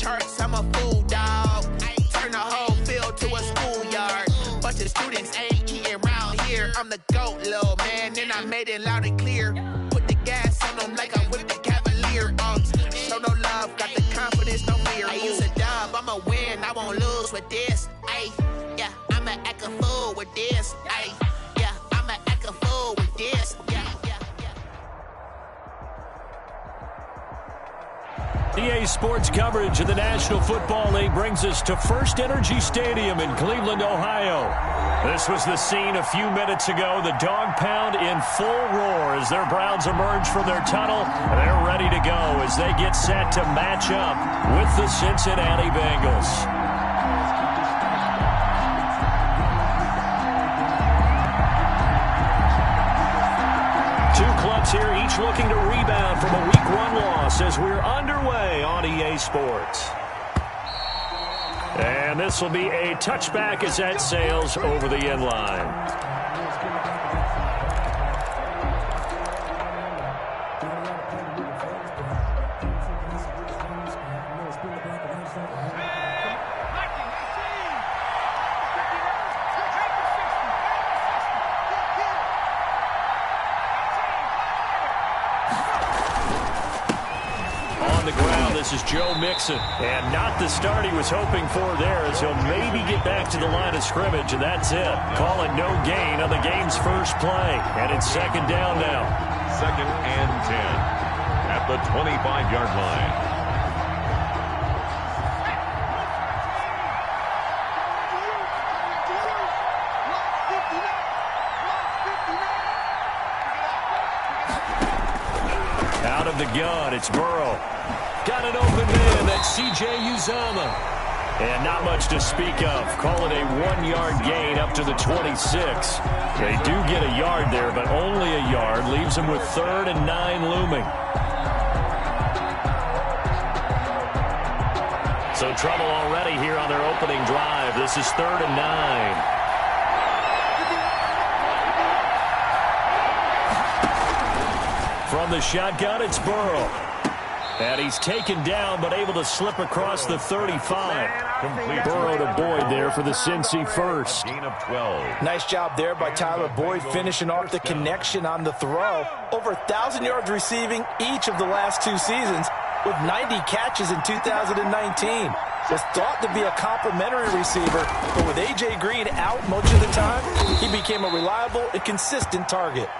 charts, I'm a fool, dog. Turn the whole field to a schoolyard. Bunch of students ain't eating round here. I'm the GOAT, little man, and I made it loud and clear. Put the gas on them like I'm with the Cavalier. Show no love, got the confidence, no fear. I use a dub, I'ma win, I won't lose with this. Ay, yeah, I'ma act a fool with this. Ay, yeah, I'ma act a fool with this. EA Sports coverage of the National Football League brings us to First Energy Stadium in Cleveland, Ohio. This was the scene a few minutes ago. The dog pound in full roar as their Browns emerge from their tunnel. They're ready to go as they get set to match up with the Cincinnati Bengals. Here, each looking to rebound from a Week 1 loss as we're underway on EA Sports. And this will be a touchback as that sails over the end line. This is Joe Mixon, and not the start he was hoping for there as he'll maybe get back to the line of scrimmage, and that's it. Call it no gain on the game's first play, and it's second down now. 2nd and 10 at the 25-yard line. Out of the gun, it's Burrow. Got an open man, that's C.J. Uzomah. And not much to speak of. Call it a 1-yard gain up to the 26. They do get a yard there, but only a yard. Leaves them with 3rd and 9 looming. So trouble already here on their opening drive. This is 3rd and 9. From the shotgun, it's Burrow. And he's taken down, but able to slip across the 35. Complete Burrow to Boyd there for the Cincy first. Gain of 12. Nice job there by Tyler Boyd, finishing off the connection on the throw. Over 1,000 yards receiving each of the last 2 seasons, with 90 catches in 2019. Was thought to be a complimentary receiver, but with A.J. Green out much of the time, he became a reliable and consistent target.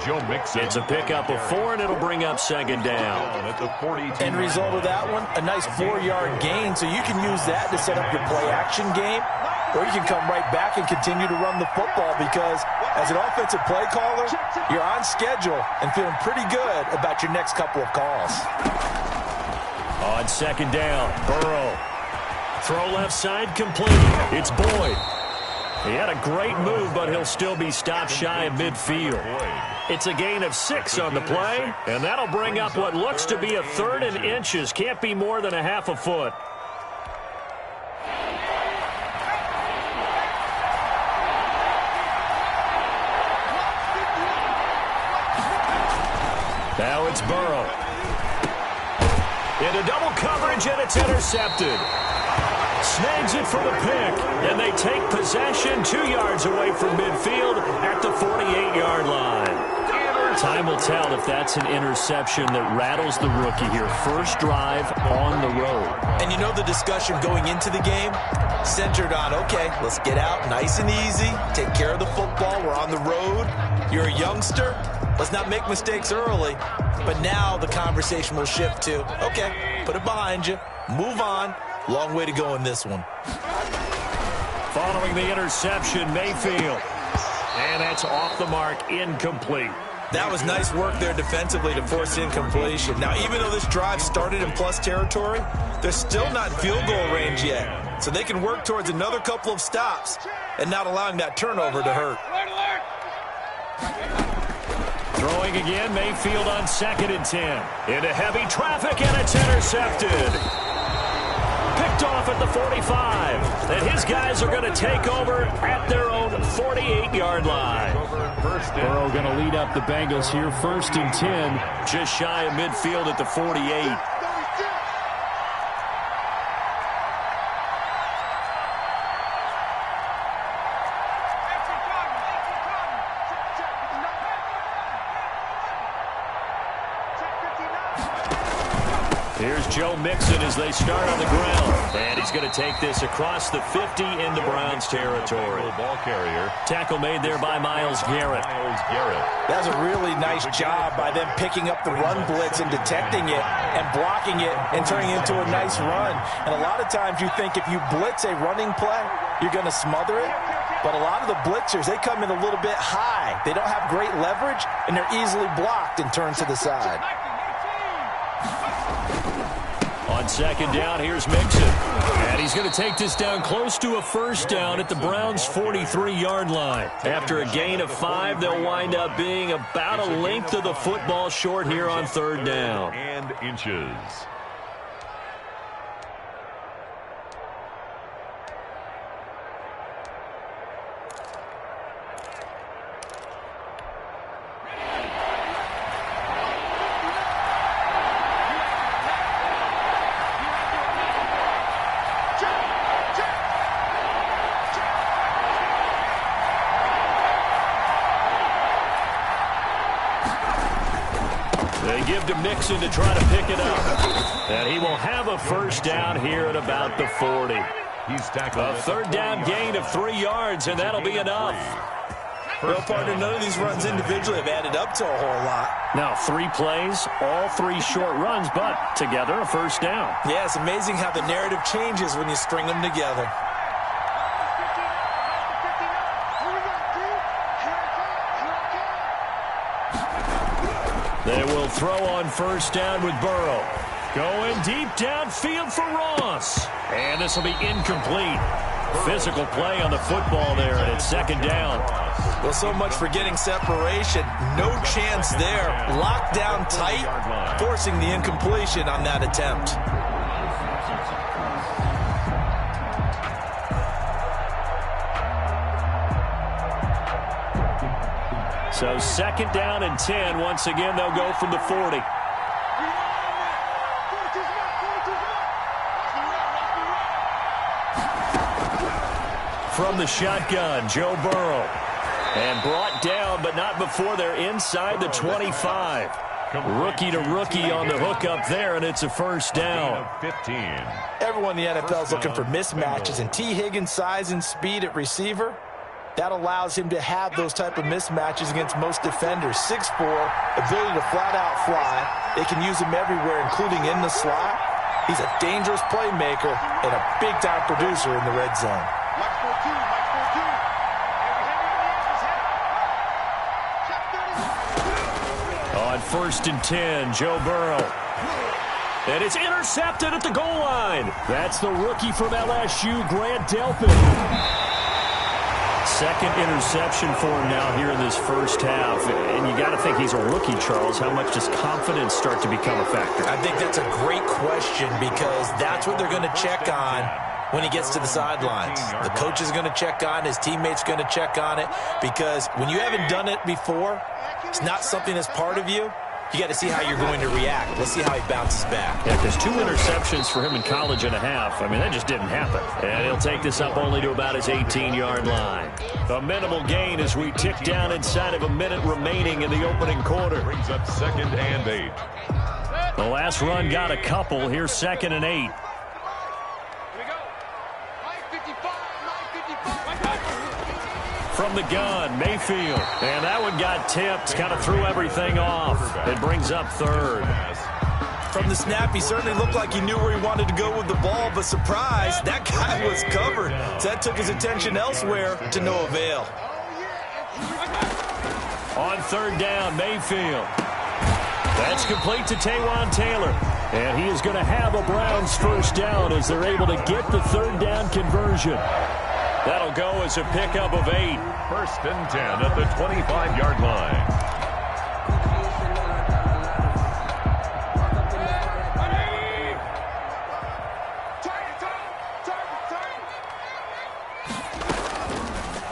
Joe Mixon. It's a pickup of 4, and it'll bring up second down. At the 42. End result of that one, a nice 4-yard gain, so you can use that to set up your play-action game, or you can come right back and continue to run the football because as an offensive play caller, you're on schedule and feeling pretty good about your next couple of calls. On second down, Burrow. Throw left side complete. It's Boyd. He had a great move, but he'll still be stopped shy of midfield. It's a gain of 6 on the play, and that'll bring up what looks to be a 3rd and inches. Can't be more than a half a foot. Now it's Burrow. Into double coverage, and it's intercepted. Snags it for the pick, and they take possession 2 yards away from midfield at the 48-yard line. Time will tell if that's an interception that rattles the rookie here. First drive on the road. And you know the discussion going into the game? Centered on, okay, let's get out nice and easy, take care of the football, we're on the road. You're a youngster, let's not make mistakes early. But now the conversation will shift to, okay, put it behind you, move on. Long way to go in this one. Following the interception, Mayfield. And that's off the mark, incomplete. That was nice work there defensively to force incompletion. Now, even though this drive started in plus territory, they're still not in field goal range yet. So they can work towards another couple of stops and not allowing that turnover to hurt. Throwing again, Mayfield on 2nd and 10. Into heavy traffic, and it's intercepted. Picked off at the 45. And his guys are going to take over at their own 48-yard line. Burrow going to lead up the Bengals here, 1st and 10. Just shy of midfield at the 48. Joe Mixon as they start on the ground. And he's going to take this across the 50 into Browns territory. Ball carrier. Tackle made there by Myles Garrett. That's a really nice job by them picking up the run blitz and detecting it and blocking it and turning it into a nice run. And a lot of times you think if you blitz a running play, you're going to smother it. But a lot of the blitzers, they come in a little bit high. They don't have great leverage, and they're easily blocked and turned to the side. On second down, here's Mixon. And he's going to take this down close to a first down at the Browns' 43-yard line. After a gain of 5, they'll wind up being about a length of the football short here on third down. And inches. They give to Mixon to try to pick it up. And he will have a first down here at about the 40. He's tackled. A third down gain of 3 yards, and that'll be enough. Well, partner, none of these runs individually have added up to a whole lot. Now, 3 plays, all 3 short runs, but together a first down. Yeah, it's amazing how the narrative changes when you string them together. They will throw on first down with Burrow. Going deep downfield for Ross. And this will be incomplete. Physical play on the football there, and it's second down. Well, so much for getting separation. No chance there. Locked down tight, forcing the incompletion on that attempt. So second down and 10. Once again, they'll go from the 40. From the shotgun, Joe Burrow. And brought down, but not before they're inside the 25. Rookie to rookie on the hook up there, and it's a first down. 15. Everyone in the NFL is looking for mismatches, and T. Higgins' size and speed at receiver, that allows him to have those type of mismatches against most defenders. 6'4", ability to flat-out fly. They can use him everywhere, including in the slot. He's a dangerous playmaker and a big-time producer in the red zone. On first and 10, Joe Burrow. And it's intercepted at the goal line. That's the rookie from LSU, Grant Delpit. Second interception for him now here in this first half. And you got to think he's a rookie, Charles. How much does confidence start to become a factor? I think that's a great question because that's what they're going to check on when he gets to the sidelines. The coach is going to check on, his teammates going to check on it, because when you haven't done it before, it's not something that's part of you. You got to see how you're going to react. Let's see how he bounces back. Yeah, because 2 interceptions for him in college and a half. I mean, that just didn't happen. And he'll take this up only to about his 18-yard line. A minimal gain as we tick down inside of a minute remaining in the opening quarter. Brings up second and 8. The last run got a couple. Here's second and 8. From the gun, Mayfield. And that one got tipped, kind of threw everything off. It brings up third. From the snap, he certainly looked like he knew where he wanted to go with the ball, but surprise, that guy was covered. So that took his attention elsewhere to no avail. On third down, Mayfield. That's complete to Taywan Taylor. And he is going to have a Browns first down as they're able to get the third down conversion. That'll go as a pickup of 8. First and 10 at the 25-yard line.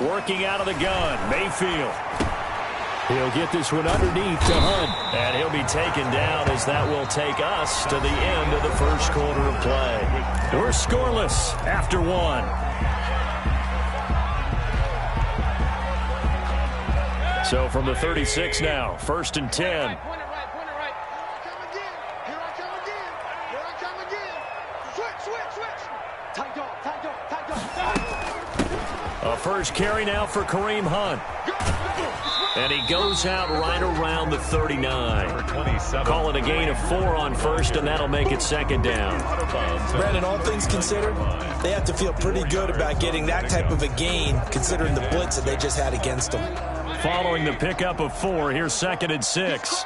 Working out of the gun, Mayfield. He'll get this one underneath to Hunt. And he'll be taken down as that will take us to the end of the first quarter of play. We're scoreless after 1. So from the 36 now, first and 10. A first carry now for Kareem Hunt. And he goes out right around the 39. Call it a gain of 4 on first, and that'll make it second down. Brandon, all things considered, they have to feel pretty good about getting that type of a gain, considering the blitz that they just had against them. Following the pickup of 4, here's 2nd and 6.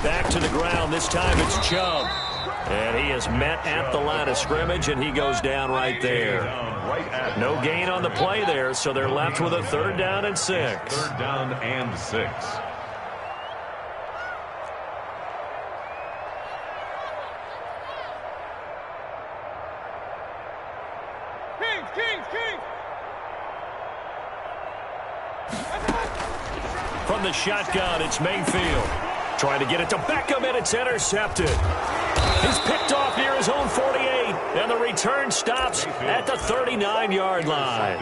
Back to the ground. This time it's Chubb. And he is met at the line of scrimmage, and he goes down right there. No gain on the play there, so they're left with a 3rd down and 6. 3rd down and 6. From the shotgun, it's Mayfield. Trying to get it to Beckham, and it's intercepted. He's picked off near his own 48, and the return stops at the 39-yard line.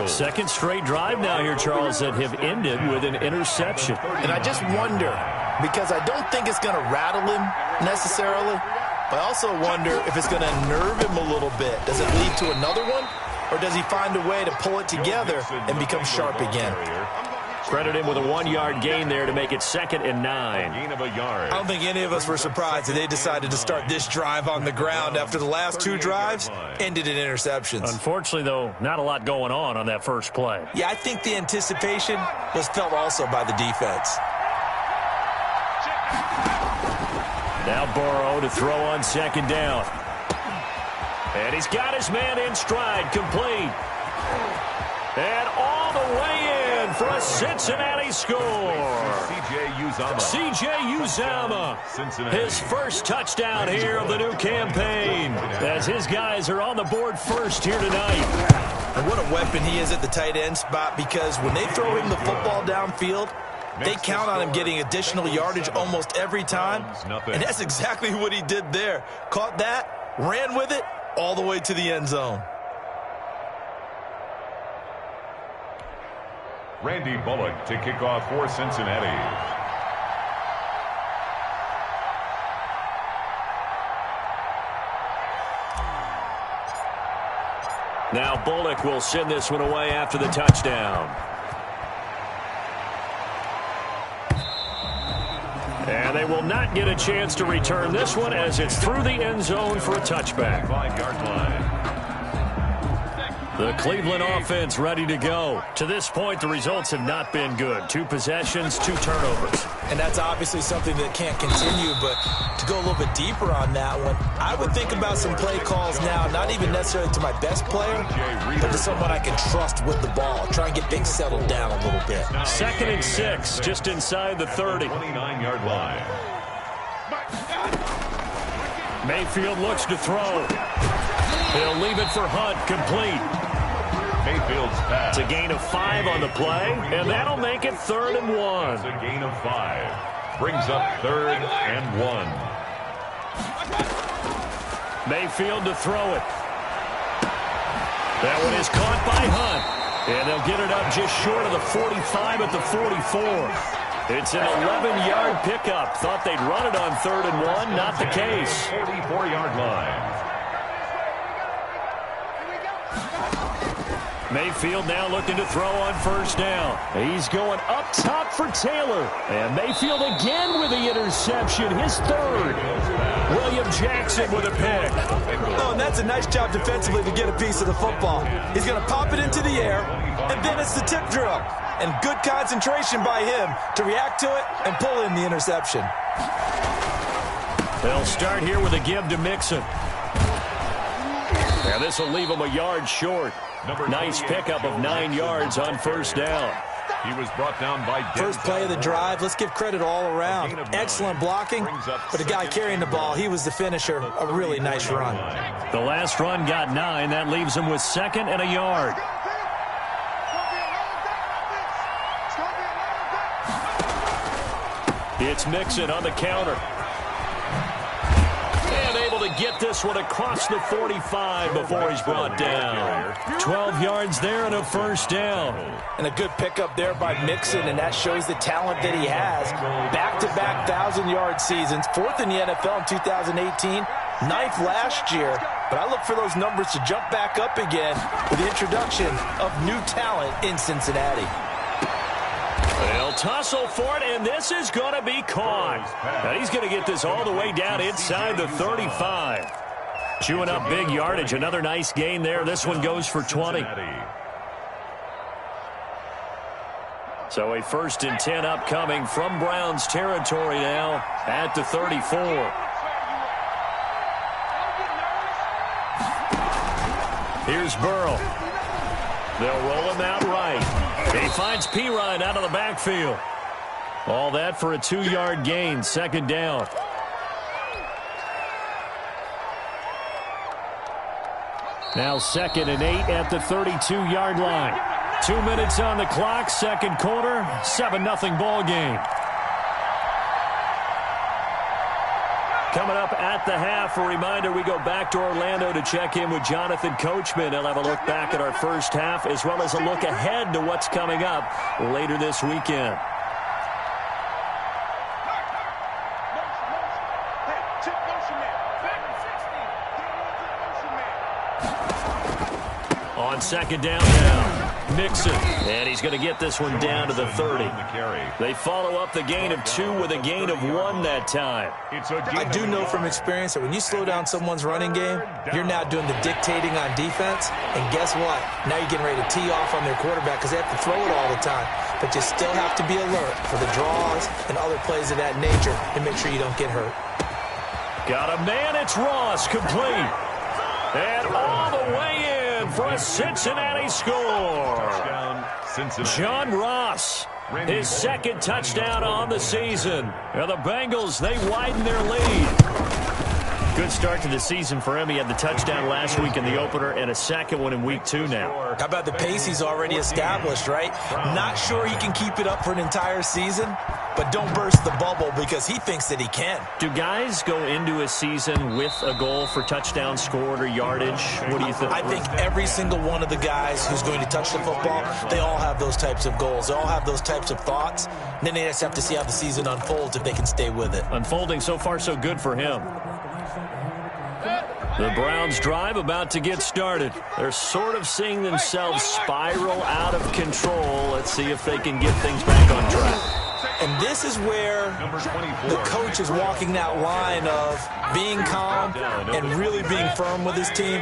Second straight drive now here, Charles, that have ended with an interception. And I just wonder, because I don't think it's going to rattle him necessarily, but I also wonder if it's going to nerve him a little bit. Does it lead to another one, or does he find a way to pull it together and become sharp again? Credit him with a 1-yard gain there to make it 2nd and 9. Gain of a yard. I don't think any of us were surprised that they decided to start this drive on the ground after the last 2 drives ended in interceptions. Unfortunately, though, not a lot going on that first play. Yeah, I think the anticipation was felt also by the defense. Now Burrow to throw on 2nd down. And he's got his man in stride, complete. And all the way in for a Cincinnati score. C.J. Uzomah, his first touchdown here of the new campaign, as his guys are on the board first here tonight. And what a weapon he is at the tight end spot, because when they throw him the football downfield, they count on him getting additional yardage almost every time. And that's exactly what he did there. Caught that, ran with it, all the way to the end zone. Randy Bullock to kick off for Cincinnati. Now Bullock will send this one away after the touchdown. And they will not get a chance to return this one, as it's through the end zone for a touchback. 5-yard line. The Cleveland offense ready to go. To this point, the results have not been good. 2 possessions, 2 turnovers. And that's obviously something that can't continue, but to go a little bit deeper on that one, I would think about some play calls now, not even necessarily to my best player, but to someone I can trust with the ball. Try and get things settled down a little bit. 2nd and 6, just inside the 30. 29-yard line. Mayfield looks to throw. He'll leave it for Hunt, complete. Mayfield's pass. It's a gain of 5 on the play, and that'll make it 3rd and 1. It's a gain of 5. Brings up 3rd and 1. Mayfield to throw it. That one is caught by Hunt. And they'll get it up just short of the 45 at the 44. It's an 11-yard pickup. Thought they'd run it on 3rd and 1. Not the case. 44-yard line. Mayfield now looking to throw on 1st down. He's going up top for Taylor. And Mayfield again with the interception, his 3rd. William Jackson with a pick. Oh, and that's a nice job defensively to get a piece of the football. He's going to pop it into the air, and then it's the tip drill. And good concentration by him to react to it and pull in the interception. They'll start here with a give to Mixon. And this will leave him a yard short. Nice pickup of 9 yards on 1st down. He was brought down by first play of the drive. Let's give credit all around. Excellent blocking, but the guy carrying the ball, he was the finisher. A really nice run. The last run got 9. That leaves him with 2nd and a yard. It's Mixon on the counter. And able to get this one across the 45 before he's brought down. 12 yards there and a first down. And a good pickup there by Mixon, and that shows the talent that he has. Back-to-back 1,000-yard seasons, 4th in the NFL in 2018, 9th last year. But I look for those numbers to jump back up again with the introduction of new talent in Cincinnati. They'll tussle for it, and this is going to be caught. And he's going to get this all the way down inside the 35. Chewing up big yardage. Another nice gain there. This one goes for 20. So a 1st and 10 upcoming from Browns territory now at the 34. Here's Burrow. They'll roll him out right. He finds Pirine out of the backfield. All that for a 2-yard gain. 2nd down. Now 2nd and 8 at the 32-yard line. 2 minutes on the clock, 2nd quarter, 7-0 ball game. Coming up at the half, a reminder, we go back to Orlando to check in with Jonathan Coachman. He'll have a look back at our first half as well as a look ahead to what's coming up later this weekend. On 2nd down now. Mixon, and he's going to get this one down to the 30. They follow up the gain of 2 with a gain of 1 that time. I do know from experience that when you slow down someone's running game, you're now doing the dictating on defense, and guess what? Now you're getting ready to tee off on their quarterback because they have to throw it all the time. But you still have to be alert for the draws and other plays of that nature and make sure you don't get hurt. Got a man, it's Ross, complete. And all the way in for a Cincinnati score. John Ross, his 2nd touchdown on the season. And the Bengals, they widen their lead. Good start to the season for him. He had the touchdown last week in the opener and a 2nd one in week 2 now. How about the pace he's already established, right? Not sure he can keep it up for an entire season, but don't burst the bubble because he thinks that he can. Do guys go into a season with a goal for touchdown scored or yardage? What do you think? I think every single one of the guys who's going to touch the football, they all have those types of goals. They all have those types of thoughts. And then they just have to see how the season unfolds if they can stay with it. Unfolding so far so good for him. The Browns drive about to get started. They're sort of seeing themselves spiral out of control. Let's see if they can get things back on track. And this is where the coach is walking that line of being calm and really being firm with his team.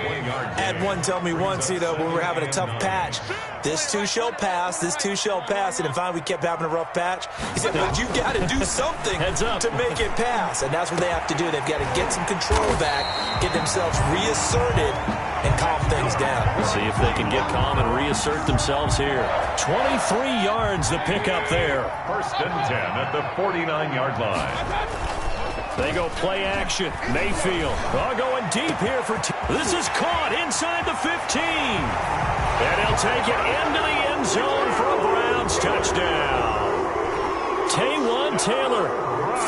Had one tell me once, when we were having a tough patch, this too shall pass, this too shall pass. And finally we kept having a rough patch. He said, but you got to do something to make it pass. And that's what they have to do. They've got to get some control back, get themselves reasserted, and calm things down. See if they can get calm and reassert themselves here. 23 yards the pickup there. 1st and 10 at the 49-yard line. They go play action. Mayfield going deep here for this is caught inside the 15. And he'll take it into the end zone for a Browns touchdown. Taywan Taylor,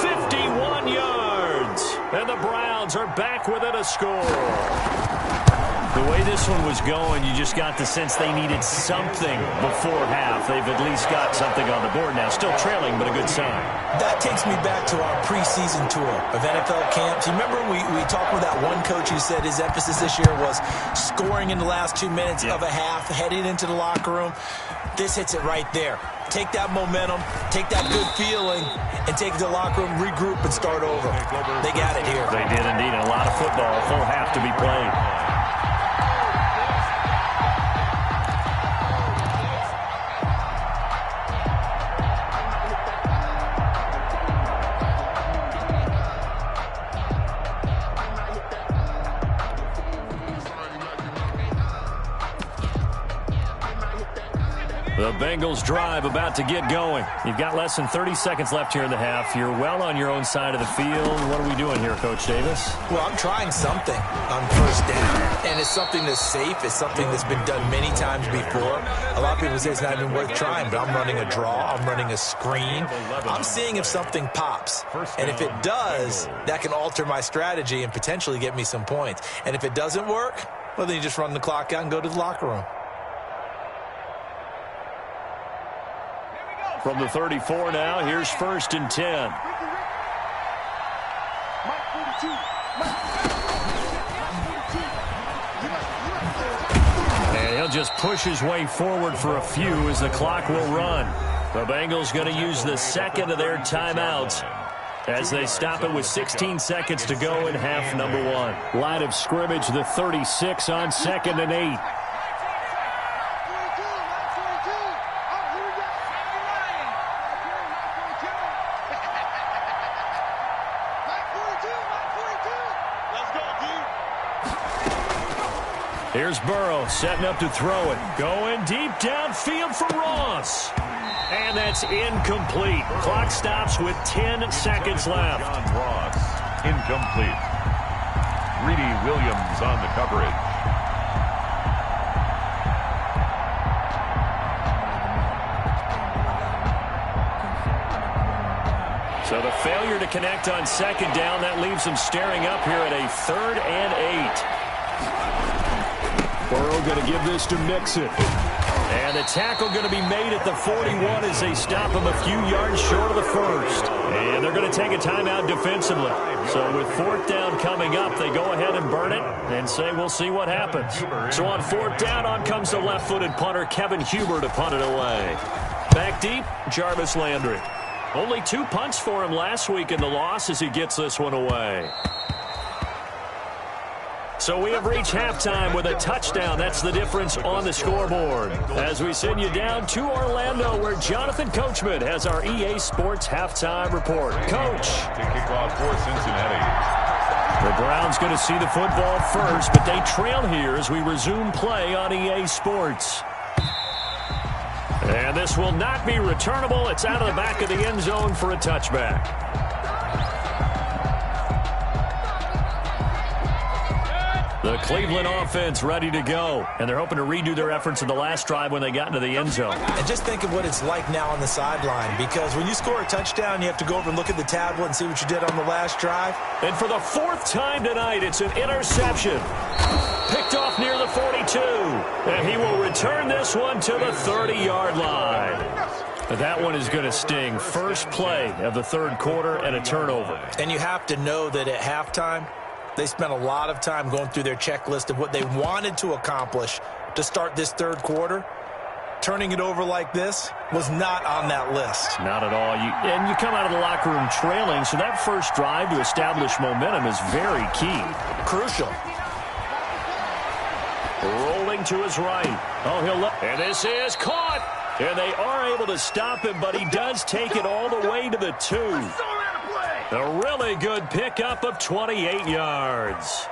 51 yards. And the Browns are back within a score. The way this one was going, you just got the sense they needed something before half. They've at least got something on the board now. Still trailing, but a good sign. That takes me back to our preseason tour of NFL camps. You remember we talked with that one coach who said his emphasis this year was scoring in the last 2 minutes of a half, heading into the locker room. This hits it right there. Take that momentum, take that good feeling, and take it to the locker room, regroup, and start over. They got it here. They did indeed. A lot of football, a full half to be played. The Bengals drive about to get going. You've got less than 30 seconds left here in the half. You're well on your own side of the field. What are we doing here, Coach Davis? Well, I'm trying something on first down, and it's something that's safe. It's something that's been done many times before. A lot of people say it's not even worth trying, but I'm running a draw. I'm running a screen. I'm seeing if something pops, and if it does, that can alter my strategy and potentially get me some points. And if it doesn't work, well, then you just run the clock out and go to the locker room. From the 34 now, here's 1st and 10. And he'll just push his way forward for a few as the clock will run. The Bengals going to use the second of their timeouts as they stop it with 16 seconds to go in half number 1. Line of scrimmage, the 36 on 2nd and 8. Here's Burrow setting up to throw it. Going deep downfield for Ross. And that's incomplete. Clock stops with 10 seconds left. Ross, incomplete. Greedy Williams on the coverage. So the failure to connect on 2nd down, that leaves them staring up here at a 3rd and 8. Burrow going to give this to Mixon. And the tackle going to be made at the 41 as they stop him a few yards short of the first. And they're going to take a timeout defensively. So with 4th down coming up, they go ahead and burn it and say we'll see what happens. So on 4th down, on comes the left-footed punter, Kevin Huber, to punt it away. Back deep, Jarvis Landry. Only 2 punts for him last week in the loss as he gets this one away. So we have reached halftime with a touchdown. That's the difference on the scoreboard. As we send you down to Orlando, where Jonathan Coachman has our EA Sports halftime report. Coach. To kick off for Cincinnati. The Browns going to see the football first, but they trail here as we resume play on EA Sports. And this will not be returnable. It's out of the back of the end zone for a touchback. The Cleveland offense ready to go, and they're hoping to redo their efforts in the last drive when they got into the end zone. And just think of what it's like now on the sideline, because when you score a touchdown, you have to go over and look at the tablet and see what you did on the last drive. And for the 4th time tonight, it's an interception. Picked off near the 42, and he will return this one to the 30-yard line. That one is going to sting. First play of the 3rd quarter and a turnover. And you have to know that at halftime, they spent a lot of time going through their checklist of what they wanted to accomplish to start this 3rd quarter. Turning it over like this was not on that list. Not at all. And you come out of the locker room trailing, so that first drive to establish momentum is very key. Crucial. Rolling to his right. Oh, he'll look. And this is caught. And they are able to stop him, but he does take it all the way to the 2. A really good pickup of 28 yards.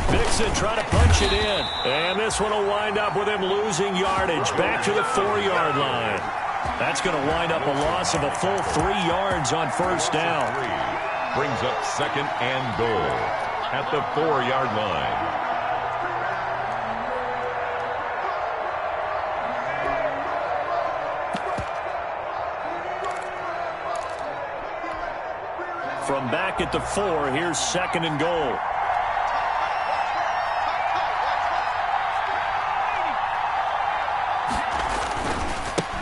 Mixon trying to punch it in. And this one will wind up with him losing yardage back to the 4-yard line. That's going to wind up a loss of a full 3 yards on 1st down. Brings up 2nd and goal at the 4-yard line. From back at the 4, here's 2nd and goal.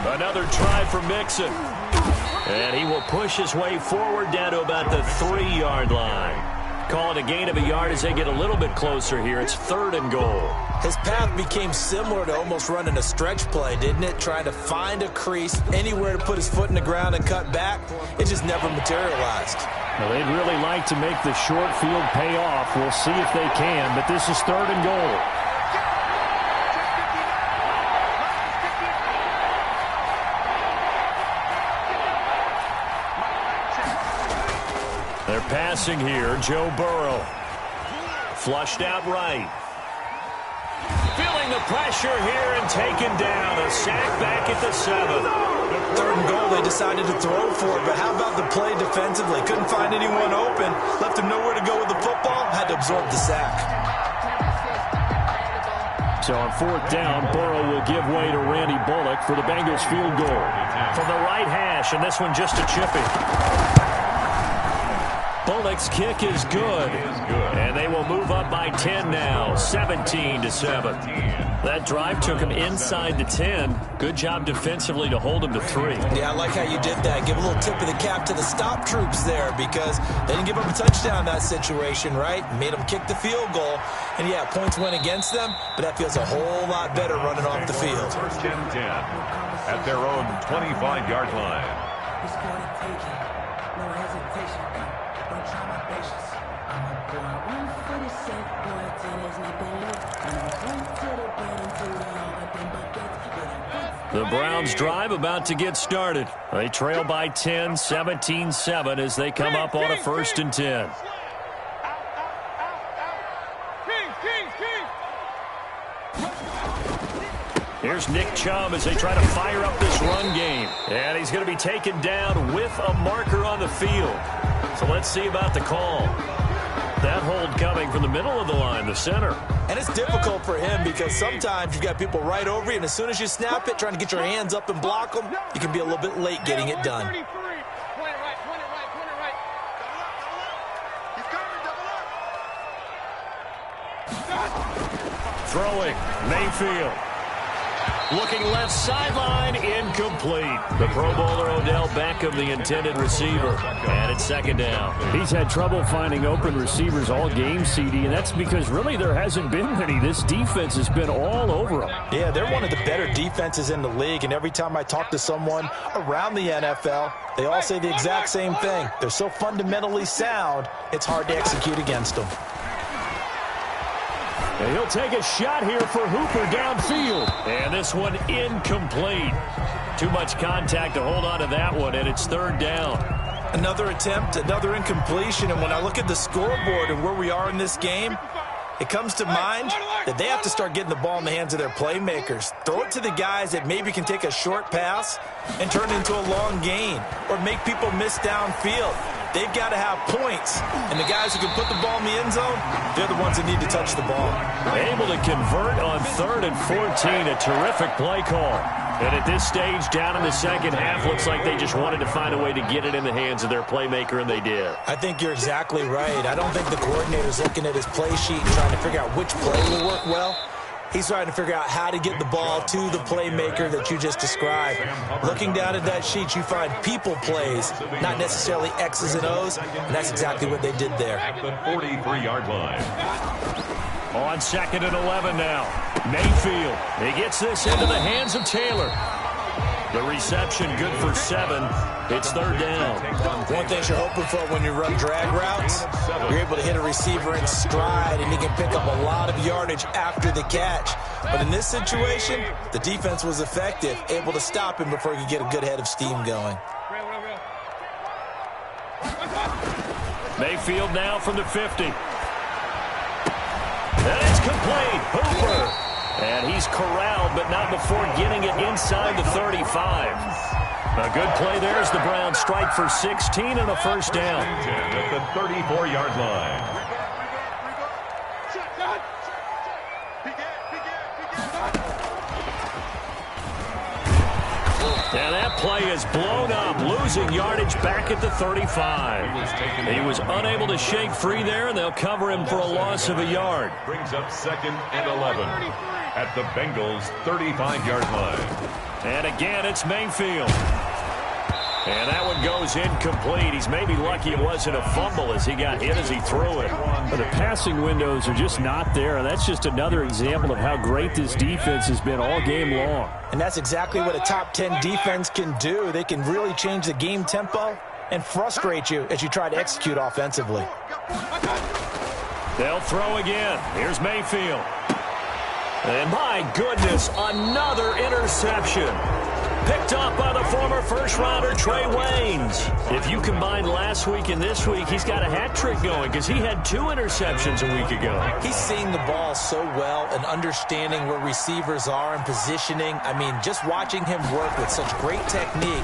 Another try for Mixon. And he will push his way forward down to about the 3-yard line. Call it a gain of a yard as they get a little bit closer here. It's 3rd and goal. His path became similar to almost running a stretch play, didn't it? Trying to find a crease, anywhere to put his foot in the ground and cut back. It just never materialized. Well, they'd really like to make the short field pay off. We'll see if they can, but this is 3rd and goal. They're passing here. Joe Burrow. Flushed out right. Feeling the pressure here and taken down. A sack back at the 7. 3rd and goal, they decided to throw for it, but how about the play defensively? Couldn't find anyone open. Left him nowhere to go with the football. Had to absorb the sack. So on 4th down, Burrow will give way to Randy Bullock for the Bengals field goal. From the right hash, and this one just a chippy. Bullock's kick is good. And they will move up by 10 now, 17-7. That drive took him inside the 10. Good job defensively to hold him to 3. Yeah, I like how you did that. Give a little tip of the cap to the stop troops there because they didn't give up a touchdown in that situation, right? Made them kick the field goal. And, yeah, points went against them, but that feels a whole lot better running off the field. 1st and 10 at their own 25-yard line. No hesitation. Don't try my patience. I'm a boy, 146, boy, tennis, nothing left. And I'm going to the bed until we all got them buckets. The Browns drive about to get started. They trail by 10, 17-7 as they come up on a 1st and 10. Here's Nick Chubb as they try to fire up this run game. And he's going to be taken down with a marker on the field. So let's see about the call. That hold coming from the middle of the line, the center. And it's difficult for him because sometimes you've got people right over you, and as soon as you snap it, trying to get your hands up and block them, you can be a little bit late getting it done. Throwing, Mayfield. Looking left sideline, incomplete. The Pro Bowler Odell Beckham, the intended receiver. And it's 2nd down. He's had trouble finding open receivers all game, CD, and that's because really there hasn't been many. This defense has been all over them. Yeah, they're one of the better defenses in the league, and every time I talk to someone around the NFL, they all say the exact same thing. They're so fundamentally sound, it's hard to execute against them. And he'll take a shot here for Hooper downfield. And this one incomplete. Too much contact to hold on to that one, and it's 3rd down. Another attempt, another incompletion, and when I look at the scoreboard and where we are in this game, it comes to mind that they have to start getting the ball in the hands of their playmakers. Throw it to the guys that maybe can take a short pass and turn it into a long gain or make people miss downfield. They've got to have points, and the guys who can put the ball in the end zone, they're the ones that need to touch the ball. Able to convert on 3rd and 14, a terrific play call. And at this stage, down in the 2nd half, looks like they just wanted to find a way to get it in the hands of their playmaker, and they did. I think you're exactly right. I don't think the coordinator's looking at his play sheet and trying to figure out which play will work well. He's trying to figure out how to get the ball to the playmaker that you just described. Looking down at that sheet, you find people plays, not necessarily X's and O's, and that's exactly what they did there. At the 43-yard line. On 2nd and 11 now. Mayfield. He gets this into the hands of Taylor. The reception good for 7. It's 3rd down. One thing you're hoping for when you run drag routes, you're able to hit a receiver in stride, and he can pick up a lot of yardage after the catch. But in this situation, the defense was effective, able to stop him before he could get a good head of steam going. Mayfield now from the 50. And it's complete. Hooper. And he's corralled, but not before getting it inside the 35. A good play there as the Browns strike for 16 and a 1st down. At the 34-yard line. And that play is blown up, losing yardage back at the 35. He was unable to shake free there, and they'll cover him for a loss of a yard. Brings up 2nd and 11 at the Bengals' 35-yard line. And again, it's Mayfield. And that one goes incomplete. He's maybe lucky it wasn't a fumble as he got hit as he threw it. But the passing windows are just not there. And that's just another example of how great this defense has been all game long. And that's exactly what a top 10 defense can do. They can really change the game tempo and frustrate you as you try to execute offensively. They'll throw again. Here's Mayfield. And my goodness, another interception. Picked off by the former first-rounder Trey Waynes. If you combine last week and this week, he's got a hat trick going because he had 2 interceptions a week ago. He's seeing the ball so well and understanding where receivers are and positioning. I mean, just watching him work with such great technique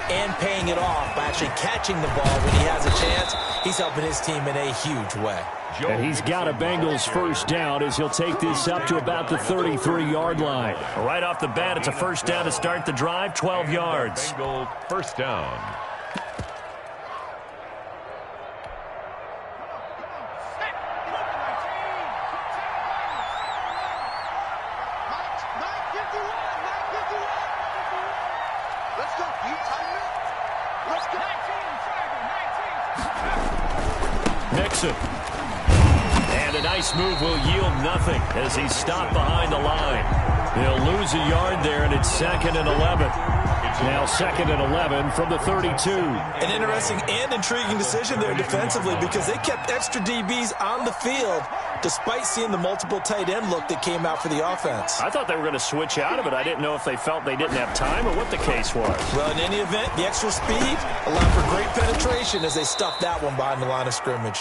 and paying it off by actually catching the ball when he has a chance, he's helping his team in a huge way. And he's got a Bengals first down as he'll take this up to about the 33-yard line. Right off the bat, it's a first down to start the drive, 12 yards. Bengals first down. Nixon. And a nice move will yield nothing as he's stopped behind the line. He'll lose a yard there, and it's 2nd and 11. Now 2nd and 11 from the 32. An interesting and intriguing decision there defensively because they kept extra DBs on the field despite seeing the multiple tight end look that came out for the offense. I thought they were going to switch out of it. I didn't know if they felt they didn't have time or what the case was. Well, in any event, the extra speed allowed for great penetration as they stuffed that one behind the line of scrimmage.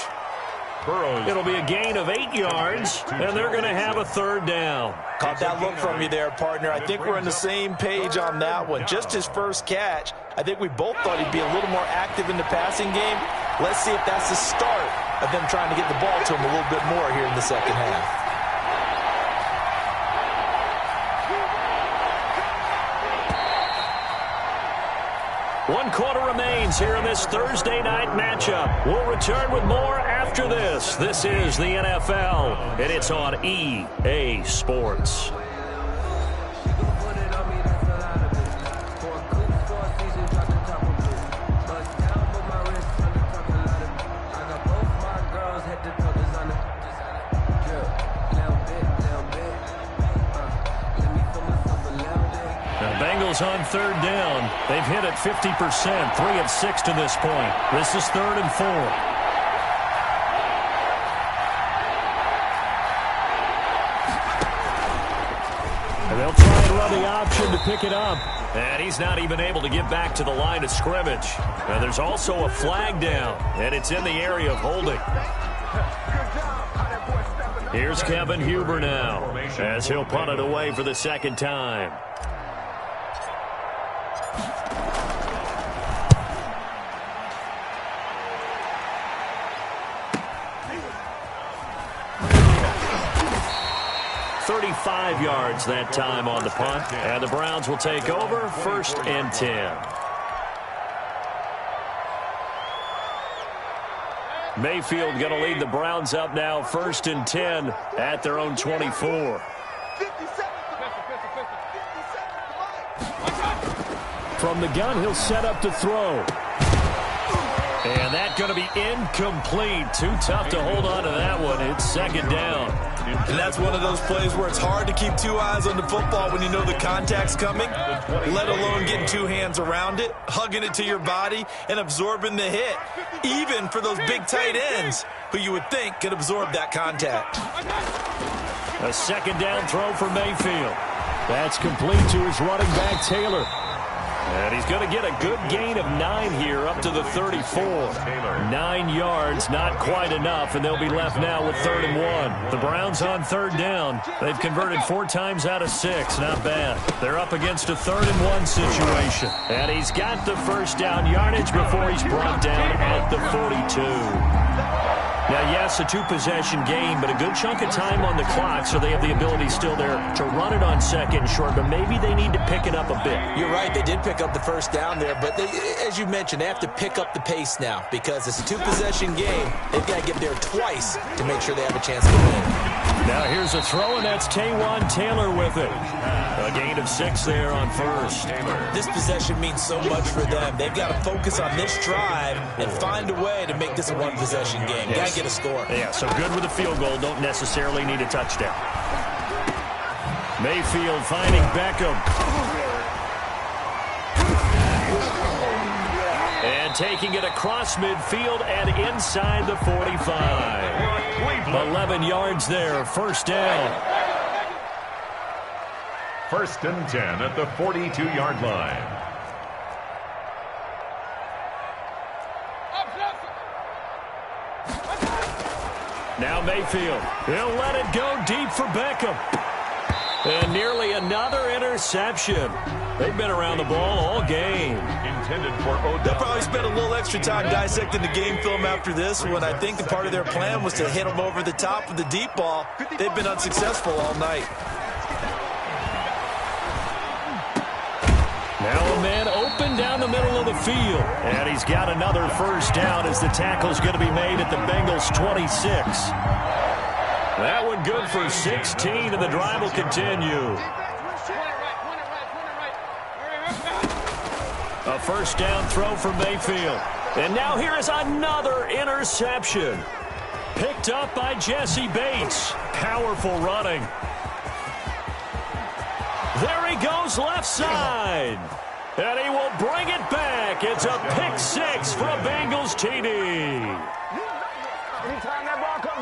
It'll be a gain of 8 yards, and they're going to have a third down. Caught that look from you there, partner. I think we're on the same page on that one. Just his first catch, I think we both thought he'd be a little more active in the passing game. Let's see if that's the start of them trying to get the ball to him a little bit more here in the second half. One quarter remains here in this Thursday night matchup. We'll return with more after this. This is the NFL, and it's on EA Sports. Bengals on third down. They've hit it 50%, 3 of 6 to this point. This is 3rd and 4. And they'll try and run the option to pick it up. And he's not even able to get back to the line of scrimmage. And there's also a flag down, and it's in the area of holding. Here's Kevin Huber now, as he'll punt it away for the second time. .35 yards that time on the punt, and the Browns will take over 1st and 10. Mayfield going to lead the Browns up now 1st and 10 at their own 24. From the gun, he'll set up to throw. And that's going to be incomplete. Too tough to hold on to that one. It's 2nd down. And that's one of those plays where it's hard to keep 2 eyes on the football when you know the contact's coming, let alone getting 2 hands around it, hugging it to your body, and absorbing the hit, even for those big tight ends who you would think could absorb that contact. A 2nd down throw for Mayfield. That's complete to his running back, Taylor. And he's going to get a good gain of 9 here up to the 34. 9 yards, not quite enough, and they'll be left now with 3rd and 1. The Browns on 3rd down. They've converted 4 times out of 6. Not bad. They're up against a 3rd and 1 situation. And he's got the first down yardage before he's brought down at the 42. Now, yes, a 2-possession game, but a good chunk of time on the clock, so they have the ability still there to run it on 2nd and short, but maybe they need to pick it up a bit. You're right, they did pick up the first down there, but they, as you mentioned, they have to pick up the pace now because it's a 2-possession game. They've got to get there twice to make sure they have a chance to win. Now here's a throw, and that's Taywan Taylor with it. A gain of 6 there on 1st. This possession means so much for them. They've got to focus on this drive and find a way to make this a 1-possession game. Yes. Got to get a score. Yeah, so good with a field goal. Don't necessarily need a touchdown. Mayfield finding Beckham. And taking it across midfield and inside the 45. 11 yards there, 1st down. First and 10 at the 42-yard line. Now Mayfield. He'll let it go deep for Beckham. And nearly another interception. They've been around the ball all game. Intended for Odell. They'll probably spend a little extra time dissecting the game film after this one. I think the part of their plan was to hit them over the top with the deep ball. They've been unsuccessful all night. Now a man open down the middle of the field. And he's got another first down as the tackle's going to be made at the Bengals' 26. That one good for 16, and the drive will continue. A first down throw for Mayfield. And now here is another interception. Picked up by Jesse Bates. Powerful running. There he goes left side. And he will bring it back. It's a pick six for a Bengals TD.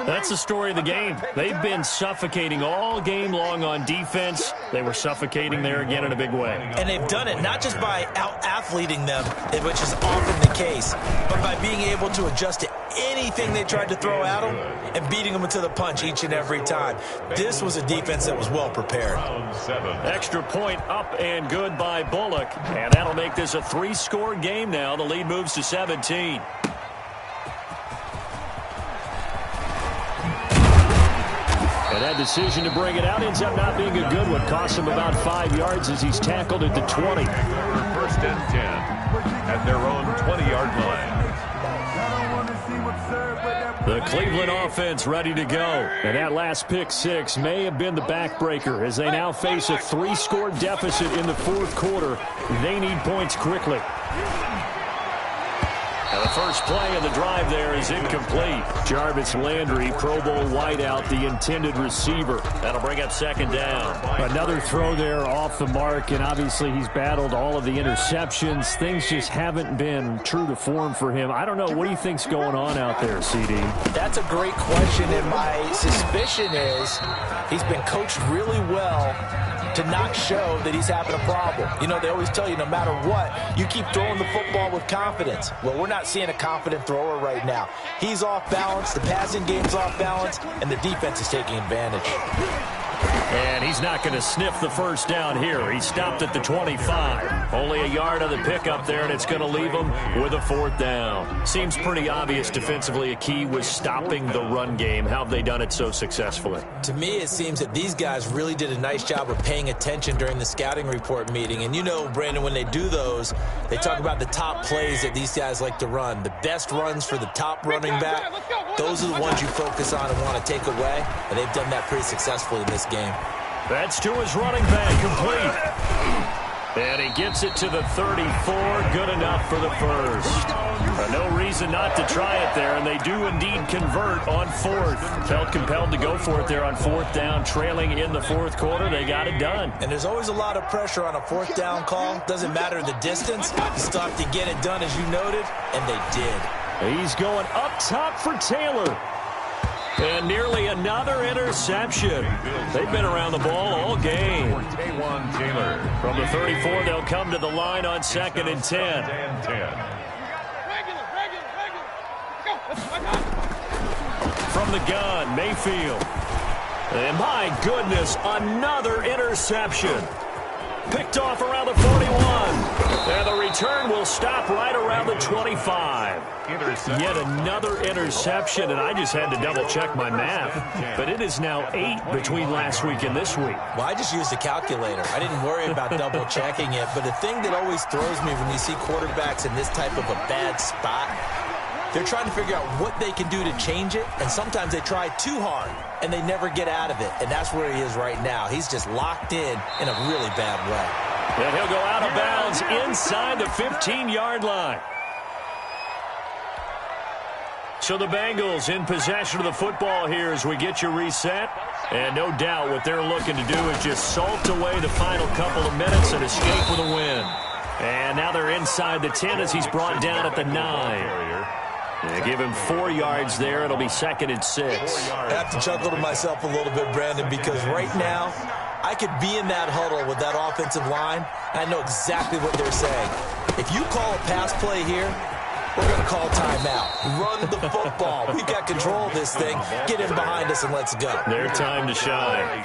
That's the story of the game. They've been suffocating all game long on defense. They were suffocating there again in a big way. And they've done it not just by out-athleting them, which is often the case, but by being able to adjust to anything they tried to throw at them and beating them into the punch each and every time. This was a defense that was well prepared. Extra point up and good by Bullock. And that'll make this a 3-score game now. The lead moves to 17. And that decision to bring it out ends up not being a good one. Costs him about 5 yards as he's tackled at the 20. First and 10 at their own 20-yard line. The Cleveland offense ready to go. And that last pick six may have been the backbreaker as they now face a 3-score deficit in the fourth quarter. They need points quickly. And the first play of the drive there is incomplete. Jarvis Landry, Pro Bowl wideout, the intended receiver. That'll bring up second down. Another throw there off the mark, and obviously he's battled all of the interceptions. Things just haven't been true to form for him. I don't know. What do you think's going on out there, CD? That's a great question, and my suspicion is he's been coached really well to not show that he's having a problem. You know, they always tell you no matter what, you keep throwing the football with confidence. Well, we're not seeing a confident thrower right now. He's off balance, the passing game's off balance, and the defense is taking advantage. And he's not going to sniff the first down here. He stopped at the 25. Only a yard on the pickup there, and it's going to leave him with a fourth down. Seems pretty obvious defensively a key was stopping the run game. How have they done it so successfully? To me, it seems that these guys really did a nice job of paying attention during the scouting report meeting. And you know, Brandon, when they do those, they talk about the top plays that these guys like to run. The best runs for the top running back, those are the ones you focus on and want to take away. And they've done that pretty successfully in this game. That's to his running back, complete. And he gets it to the 34, good enough for the first. No reason not to try it there, and they do indeed convert on fourth. Felt compelled to go for it there on fourth down, trailing in the fourth quarter. They got it done. And there's always a lot of pressure on a fourth down call. Doesn't matter the distance. You still have to get it done, as you noted, and they did. He's going up top for Taylor. And nearly another interception. They've been around the ball all game. Taylor. From the 34, they'll come to the line on 2nd and 10. From the gun, Mayfield. And my goodness, another interception. Picked off around the 41. And the return will stop right around the 25. Yet another interception, and I just had to double-check my math. But it is now 8 between last week and this week. Well, I just used a calculator. I didn't worry about double-checking it. But the thing that always throws me when you see quarterbacks in this type of a bad spot, they're trying to figure out what they can do to change it, and sometimes they try too hard, and they never get out of it. And that's where he is right now. He's just locked in a really bad way. And he'll go out of bounds inside the 15-yard line. So the Bengals in possession of the football here as we get you reset. And no doubt what they're looking to do is just salt away the final couple of minutes and escape with a win. And now they're inside the 10 as he's brought down at the 9. They give him 4 yards there. It'll be 2nd and 6. I have to chuckle to myself a little bit, Brandon, because right now I could be in that huddle with that offensive line, and I know exactly what they're saying. If you call a pass play here, we're going to call timeout. Run the football. We've got control of this thing. Get in behind us and let's go. Their time to shine.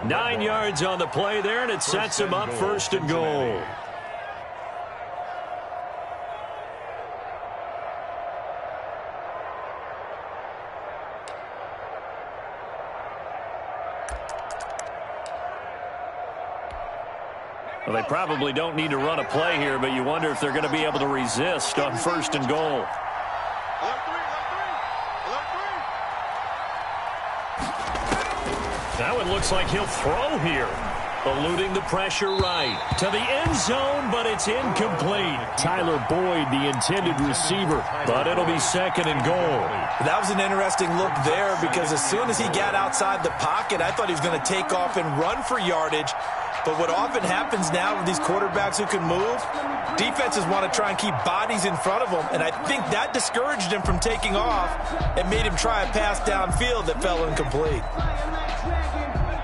9 yards on the play there, and it sets them up 1st and goal. Well, they probably don't need to run a play here, but you wonder if they're going to be able to resist on 1st and goal. Now it looks like he'll throw here. Eluding the pressure right. To the end zone, but it's incomplete. Tyler Boyd, the intended receiver, but it'll be 2nd and goal. That was an interesting look there because as soon as he got outside the pocket, I thought he was going to take off and run for yardage. But what often happens now with these quarterbacks who can move, defenses want to try and keep bodies in front of them, and I think that discouraged him from taking off and made him try a pass downfield that fell incomplete.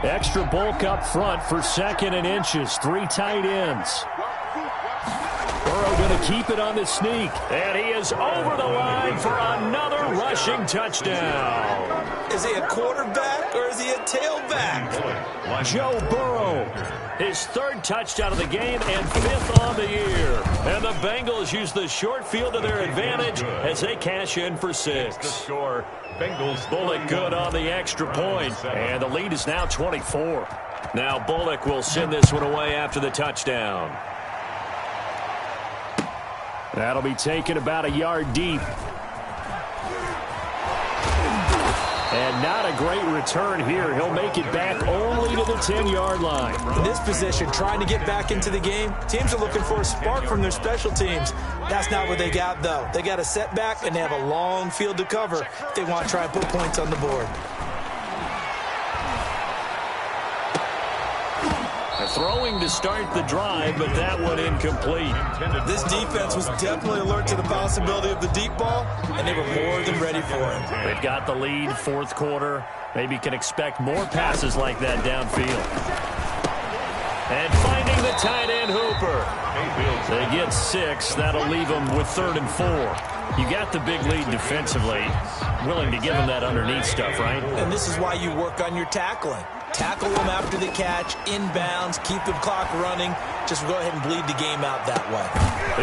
Extra bulk up front for 2nd and inches. 3 tight ends. Burrow going to keep it on the sneak. And he is over the line for another rushing touchdown. Is he a quarterback or is he a tailback? Joe Burrow, his 3rd touchdown of the game and 5th on the year. And the Bengals use the short field to their advantage as they cash in for 6. The score, Bengals. Bullock good on the extra point, and the lead is now 24. Now Bullock will send this one away after the touchdown. That'll be taken about a yard deep. And not a great return here. He'll make it back only to the 10-yard line. In this position, trying to get back into the game, teams are looking for a spark from their special teams. That's not what they got, though. They got a setback, and they have a long field to cover if they want to try and put points on the board. Throwing to start the drive, but that one incomplete. This defense was definitely alert to the possibility of the deep ball, and they were more than ready for it. They've got the lead, 4th quarter. Maybe can expect more passes like that downfield. And finding the tight end Hooper. They get 6. That'll leave them with 3rd and 4. You got the big lead defensively. Willing to give them that underneath stuff, right? And this is why you work on your tackling. Tackle them after the catch, inbounds, keep the clock running. Just go ahead and bleed the game out that way.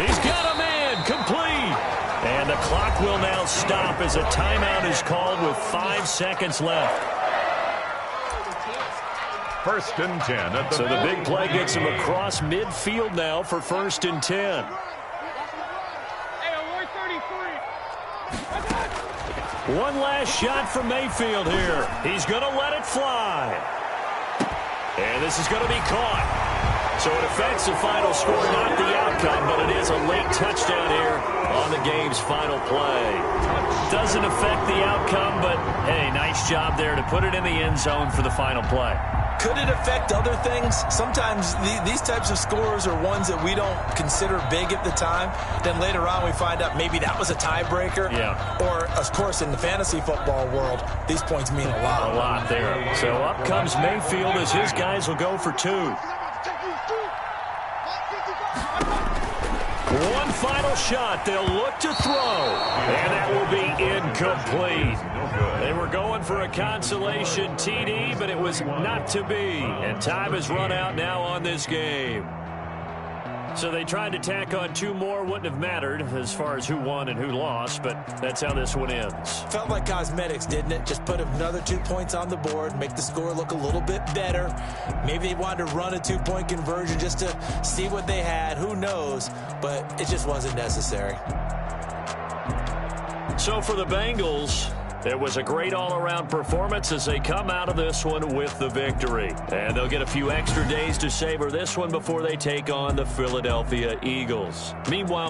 He's got a man, complete. And the clock will now stop as a timeout is called with 5 seconds left. 1st and 10 at the So the big play gets him across midfield now for 1st and 10. One last shot from Mayfield here. He's going to let it fly. And this is going to be caught. So it affects the final score, not the outcome, but it is a late touchdown here on the game's final play. Doesn't affect the outcome, but, hey, nice job there to put it in the end zone for the final play. Could it affect other things? Sometimes these types of scores are ones that we don't consider big at the time. Then later on we find out maybe that was a tiebreaker. Yeah. Or, of course, in the fantasy football world, these points mean a lot. A lot there. So up comes Mayfield as his guys will go for 2. One final shot. They'll look to throw. And that will be incomplete. They were going for a consolation TD, but it was not to be. And time has run out now on this game. So they tried to tack on 2 more. Wouldn't have mattered as far as who won and who lost, but that's how this one ends. Felt like cosmetics, didn't it? Just put another 2 points on the board, make the score look a little bit better. Maybe they wanted to run a 2-point conversion just to see what they had. Who knows? But it just wasn't necessary. So for the Bengals, it was a great all-around performance as they come out of this one with the victory. And they'll get a few extra days to savor this one before they take on the Philadelphia Eagles. Meanwhile,